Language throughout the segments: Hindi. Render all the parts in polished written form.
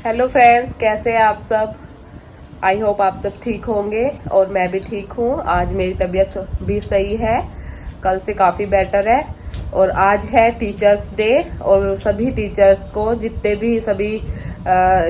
हेलो फ्रेंड्स, कैसे हैं आप सब। आई होप आप सब ठीक होंगे और मैं भी ठीक हूँ। आज मेरी तबीयत भी सही है, कल से काफ़ी बेटर है। और आज है टीचर्स डे और सभी टीचर्स को, जितने भी सभी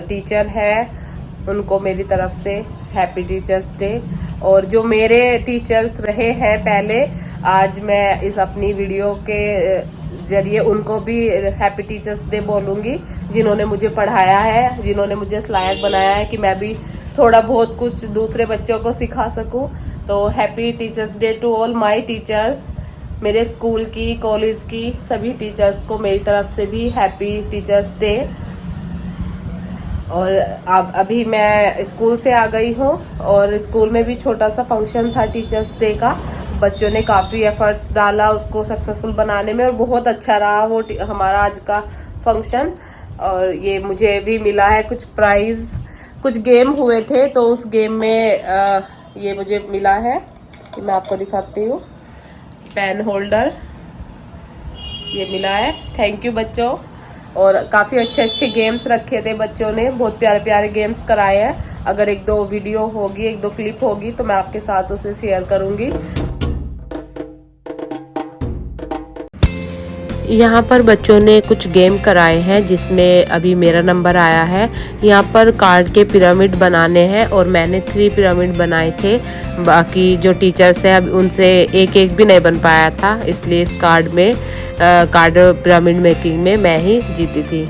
टीचर हैं उनको मेरी तरफ से हैप्पी टीचर्स डे। और जो मेरे टीचर्स रहे हैं पहले, आज मैं इस अपनी वीडियो के जरिए उनको भी हैप्पी टीचर्स डे बोलूंगी, जिन्होंने मुझे पढ़ाया है, जिन्होंने मुझे इस लायक बनाया है कि मैं भी थोड़ा बहुत कुछ दूसरे बच्चों को सिखा सकूं। तो happy teachers day to all my teachers. मेरे स्कूल की, कॉलेज की सभी टीचर्स को मेरी तरफ से भी हैप्पी टीचर्स डे। और अब अभी मैं स्कूल से आ गई हूँ और स्कूल में भी छोटा सा फंक्शन था टीचर्स डे का। बच्चों ने काफ़ी एफर्ट्स डाला उसको सक्सेसफुल बनाने में और बहुत अच्छा रहा वो हमारा आज का फंक्शन। और ये मुझे भी मिला है कुछ प्राइज, कुछ गेम हुए थे तो उस गेम में ये मुझे मिला है कि मैं आपको दिखाती हूँ। पेन होल्डर ये मिला है। थैंक यू बच्चों। और काफ़ी अच्छे अच्छे गेम्स रखे थे बच्चों ने, बहुत प्यारे प्यारे गेम्स कराए हैं। अगर एक दो वीडियो होगी, एक दो क्लिप होगी तो मैं आपके साथ उसे शेयर करूँगी। यहाँ पर बच्चों ने कुछ गेम कराए हैं जिसमें अभी मेरा नंबर आया है। यहाँ पर कार्ड के पिरामिड बनाने हैं और मैंने 3 पिरामिड बनाए थे। बाकी जो टीचर्स हैं अब उनसे एक एक भी नहीं बन पाया था, इसलिए इस कार्ड पिरामिड मेकिंग में मैं ही जीती थी।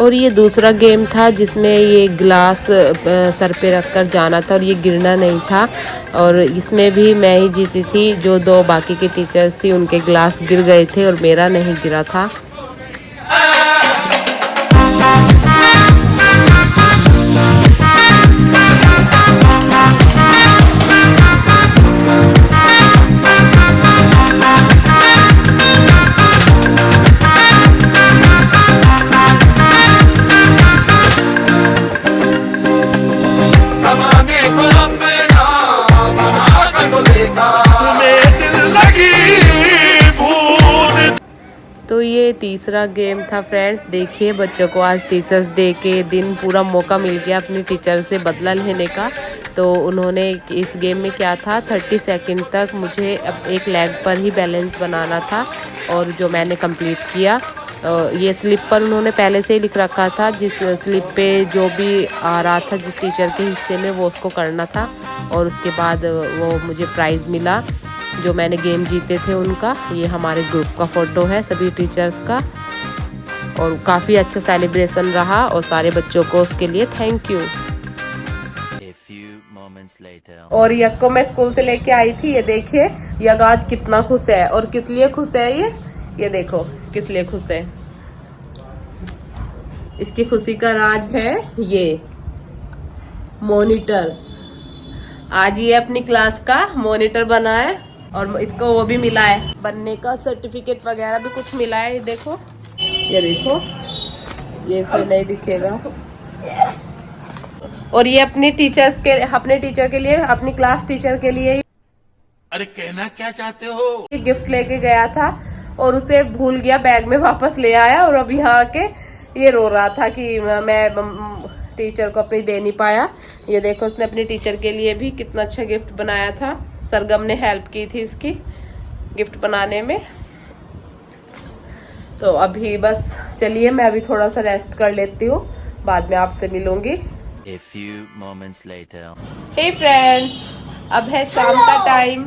और ये दूसरा गेम था जिसमें ये गिलास सर पे रख कर जाना था और ये गिरना नहीं था। और इसमें भी मैं ही जीती थी। जो 2 बाकी के टीचर्स थी उनके गिलास गिर गए थे और मेरा नहीं गिरा था। तो ये तीसरा गेम था फ्रेंड्स। देखिए बच्चों को आज टीचर्स डे के दिन पूरा मौका मिल गया अपनी टीचर से बदला लेने का। तो उन्होंने इस गेम में क्या था, 30 सेकंड तक मुझे एक लेग पर ही बैलेंस बनाना था और जो मैंने कंप्लीट किया। ये स्लिप पर उन्होंने पहले से ही लिख रखा था, जिस स्लिप पे जो भी आ रहा था जिस टीचर के हिस्से में वो उसको करना था। और उसके बाद वो मुझे प्राइज़ मिला जो मैंने गेम जीते थे उनका। ये हमारे ग्रुप का फ़ोटो है सभी टीचर्स का। और काफ़ी अच्छा सेलिब्रेशन रहा और सारे बच्चों को उसके लिए थैंक यू। और यक को मैं स्कूल से लेके आई थी। ये देखिए यक आज कितना खुश है। और किस लिए खुश है ये देखो किस लिए खुश है। इसकी खुशी का राज है ये मॉनिटर। आज ये अपनी क्लास का मॉनिटर बना है और इसको वो भी मिला है बनने का सर्टिफिकेट वगैरह भी कुछ मिला है। ये देखो ये इसमें नहीं दिखेगा। और ये अपने टीचर के लिए, अपनी क्लास टीचर के लिए, अरे कहना क्या चाहते हो, ये गिफ्ट लेके गया था और उसे भूल गया, बैग में वापस ले आया और अब यहाँ आके ये रो रहा था कि मैं टीचर को अपनी दे नहीं पाया। ये देखो उसने अपनी टीचर के लिए भी कितना अच्छा गिफ्ट बनाया था। सरगम ने हेल्प की थी इसकी गिफ्ट बनाने में। तो अभी बस चलिए मैं अभी थोड़ा सा रेस्ट कर लेती हूँ, बाद में आपसे मिलूंगी। A few moments later. Hey friends, अब है शाम का टाइम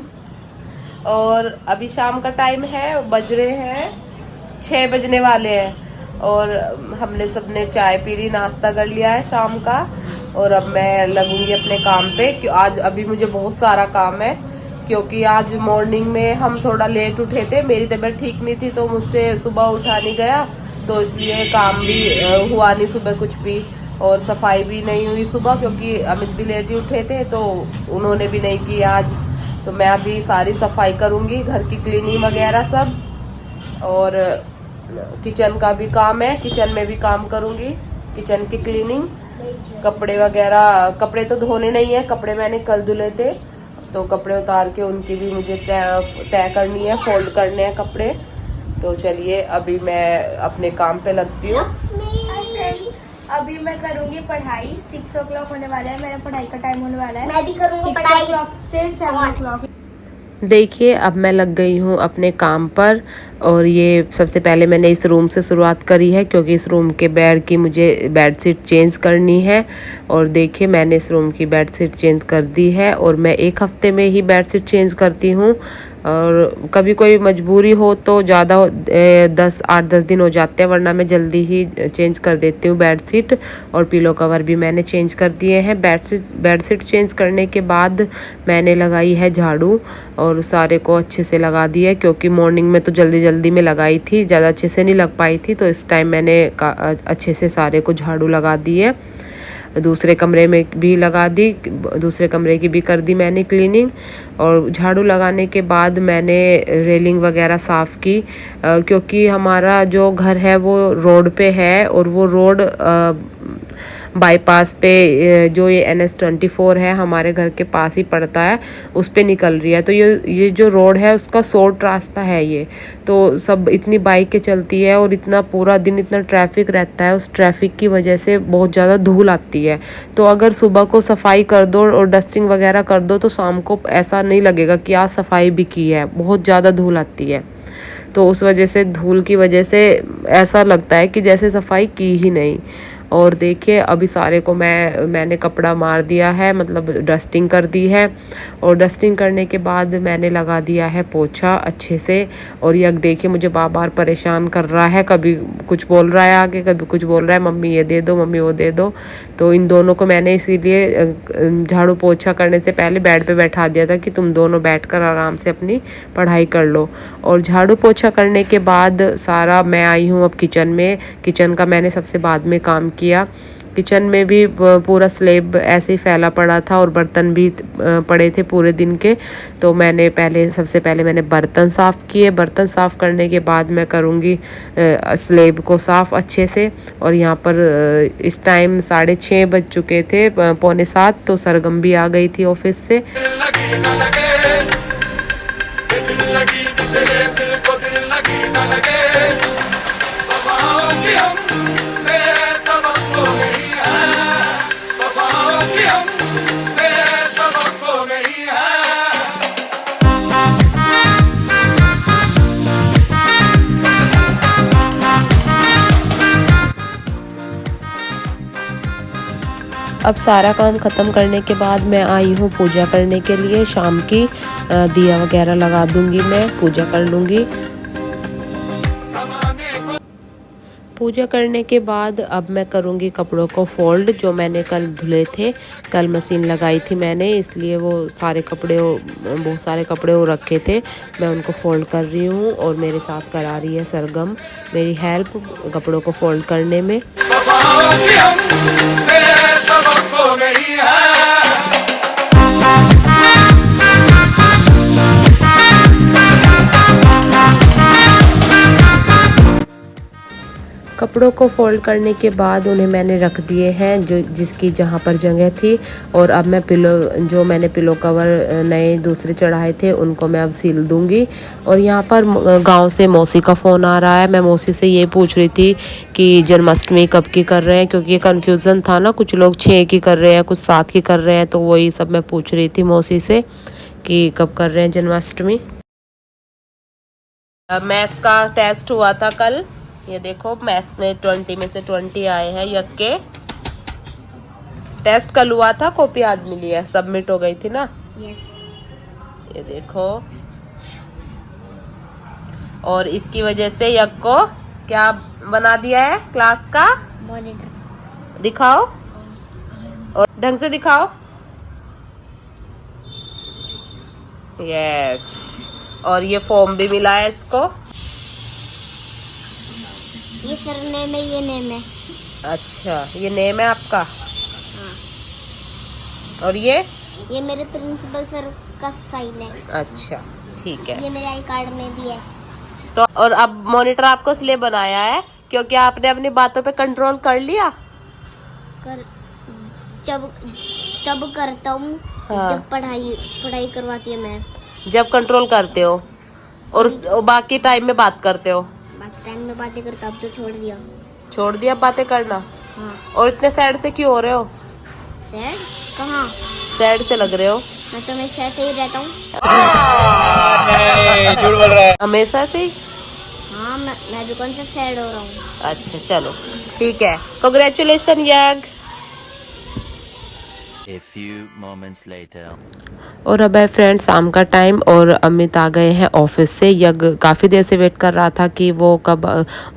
और अभी शाम का टाइम है, बज रहे हैं 6 बजने वाले हैं। और हमने सबने चाय पी ली, नाश्ता कर लिया है शाम का। और अब मैं लगूंगी अपने काम पे कि आज अभी मुझे बहुत सारा काम है, क्योंकि आज मॉर्निंग में हम थोड़ा लेट उठे थे। मेरी तबीयत ठीक नहीं थी तो मुझसे सुबह उठा नहीं गया, तो इसलिए काम भी हुआ नहीं सुबह कुछ भी। और सफाई भी नहीं हुई सुबह क्योंकि अमित भी लेट ही उठे थे तो उन्होंने भी नहीं की आज। तो मैं अभी सारी सफाई करूँगी, घर की क्लीनिंग वगैरह सब। और किचन का भी काम है, किचन में भी काम करूंगी, किचन की क्लीनिंग, कपड़े वगैरह। कपड़े तो धोने नहीं है, कपड़े मैंने कल धुले थे, तो कपड़े उतार के उनकी भी मुझे तय करनी है, फोल्ड करने हैं कपड़े। तो चलिए अभी मैं अपने काम पे लगती हूँ। अभी मैं करूंगी पढ़ाई। 6 o'clock होने वाला है, मेरा पढ़ाई का टाइम होने वाला है। मैं भी करूंगी 6 पढ़ाई। o'clock से 7 o'clock। देखिए अब मैं लग गई हूँ अपने काम पर, और ये सबसे पहले मैंने इस रूम से शुरुआत करी है, क्योंकि इस रूम के बेड की मुझे बेडशीट चेंज करनी है। और देखिए मैंने इस रूम की बेडशीट चेंज कर दी है, और मैं एक हफ्ते में ही बेडशीट चेंज करती हूँ। और कभी कोई मजबूरी हो तो ज़्यादा 8-10 दिन हो जाते हैं, वरना मैं जल्दी ही चेंज कर देती हूँ बेडशीट। और पिलो कवर भी मैंने चेंज कर दिए हैं। बेडशीट चेंज करने के बाद मैंने लगाई है झाड़ू, और सारे को अच्छे से लगा दिया, क्योंकि मॉर्निंग में तो जल्दी में लगाई थी, ज़्यादा अच्छे से नहीं लग पाई थी, तो इस टाइम मैंने अच्छे से सारे को झाड़ू लगा दी है। दूसरे कमरे में भी लगा दी, दूसरे कमरे की भी कर दी मैंने क्लीनिंग। और झाड़ू लगाने के बाद मैंने रेलिंग वगैरह साफ़ की, क्योंकि हमारा जो घर है वो रोड पे है, और वो रोड बाईपास पे, जो ये NH-24 है हमारे घर के पास ही पड़ता है, उस पे निकल रही है। तो ये जो रोड है उसका शॉर्ट रास्ता है ये, तो सब इतनी बाइकें चलती है, और इतना पूरा दिन इतना ट्रैफिक रहता है, उस ट्रैफिक की वजह से बहुत ज़्यादा धूल आती है। तो अगर सुबह को सफाई कर दो और डस्टिंग वगैरह कर दो, तो शाम को ऐसा नहीं लगेगा कि आज सफाई भी की है, बहुत ज़्यादा धूल आती है। तो उस वजह से, धूल की वजह से ऐसा लगता है कि जैसे सफाई की ही नहीं। और देखिए अभी सारे को मैंने कपड़ा मार दिया है, मतलब डस्टिंग कर दी है। और डस्टिंग करने के बाद मैंने लगा दिया है पोछा अच्छे से। और ये देखिए मुझे बार बार परेशान कर रहा है, कभी कुछ बोल रहा है आगे, कभी कुछ बोल रहा है, मम्मी ये दे दो, मम्मी वो दे दो। तो इन दोनों को मैंने इसीलिए झाड़ू पोछा करने से पहले बेड पे बैठा दिया था कि तुम दोनों बैठकर आराम से अपनी पढ़ाई कर लो। और झाड़ू पोछा करने के बाद सारा मैं आई हूँ अब किचन में। किचन का मैंने सबसे बाद में काम किया। किचन में भी पूरा स्लेब ऐसे ही फैला पड़ा था, और बर्तन भी पड़े थे पूरे दिन के। तो मैंने सबसे पहले मैंने बर्तन साफ़ किए। बर्तन साफ़ करने के बाद मैं करूँगी स्लेब को साफ़ अच्छे से। और यहाँ पर इस टाइम 6:30 बज चुके थे, 6:45, तो सरगम भी आ गई थी ऑफिस से। अब सारा काम ख़त्म करने के बाद मैं आई हूँ पूजा करने के लिए। शाम की दिया वगैरह लगा दूंगी, मैं पूजा कर लूँगी। पूजा करने के बाद अब मैं करूँगी कपड़ों को फोल्ड, जो मैंने कल धुले थे। कल मशीन लगाई थी मैंने, इसलिए वो बहुत सारे कपड़े वो रखे थे, मैं उनको फोल्ड कर रही हूँ। और मेरे साथ करा रही है सरगम मेरी हेल्प कपड़ों को फोल्ड करने में। कपड़ों को फोल्ड करने के बाद उन्हें मैंने रख दिए हैं जिसकी जहाँ पर जगह थी। और अब मैं जो मैंने पिलो कवर नए दूसरे चढ़ाए थे उनको मैं अब सिल दूंगी। और यहाँ पर गांव से मौसी का फ़ोन आ रहा है। मैं मौसी से ये पूछ रही थी कि जन्माष्टमी कब की कर रहे हैं, क्योंकि ये कन्फ्यूज़न था ना, कुछ लोग 6 की कर रहे हैं, कुछ 7 की कर रहे हैं। तो वही सब मैं पूछ रही थी मौसी से कि कब कर रहे हैं जन्माष्टमी। मैथ्स का टेस्ट हुआ था कल, ये देखो मैथ्स में 20 में से 20 आए हैं। यक के टेस्ट कल हुआ था, कॉपी आज मिली है, सबमिट हो गई थी ना। ये देखो, और इसकी वजह से यक को क्या बना दिया है क्लास का मॉनिटर। दिखाओ और ढंग से दिखाओ। यस, और ये फॉर्म भी मिला है इसको। ये सर नेम है, ये नेम है। अच्छा, ये नेम है आपका। हाँ। और ये मेरे प्रिंसिपल सर का साइन है। अच्छा ठीक है। ये मेरे आई कार्ड में भी है। तो और अब मॉनिटर आपको इसलिए बनाया है क्योंकि आपने अपनी बातों पे कंट्रोल कर लिया। कर जब तब करता हूँ हाँ। जब पढ़ाई करवाती है मैम। जब कंट्रोल करते हो और बाकी टाइम में बात करते हो। बाकी टाइम में बातें करता, अब तो छोड़ दिया बातें करना। हाँ। और इतने सैड से क्यों हो रहे हो? सैड कहाँ? सैड से लग रहे हो। मैं तो हमेशा ऐसे ही रहता हूँ। झूठ बोल रहा है। हमेशा से ही? हाँ, मैं भी कौन सा सैड हो रहा हूँ। अच्छा चलो ठीक है, congratulation Yug. A few moments later. और अब है फ्रेंड शाम का टाइम और अमित आ गए हैं ऑफिस से। यग काफ़ी देर से वेट कर रहा था कि वो कब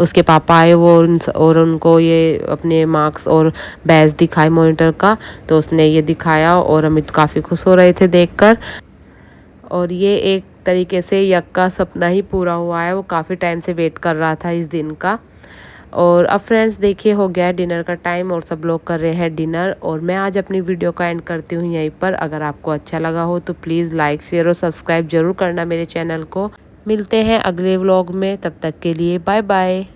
उसके पापा आए वो और उनको ये अपने मार्क्स और बैच दिखाए मॉनिटर का। तो उसने ये दिखाया और अमित काफ़ी खुश हो रहे थे देखकर। और ये एक तरीके से यग का सपना ही पूरा हुआ है, वो काफ़ी टाइम से वेट कर रहा था इस दिन का। और अब फ्रेंड्स देखिए हो गया है डिनर का टाइम और सब लोग कर रहे हैं डिनर। और मैं आज अपनी वीडियो का एंड करती हूँ यहीं पर। अगर आपको अच्छा लगा हो तो प्लीज़ लाइक शेयर और सब्सक्राइब जरूर करना मेरे चैनल को। मिलते हैं अगले व्लॉग में, तब तक के लिए बाय बाय।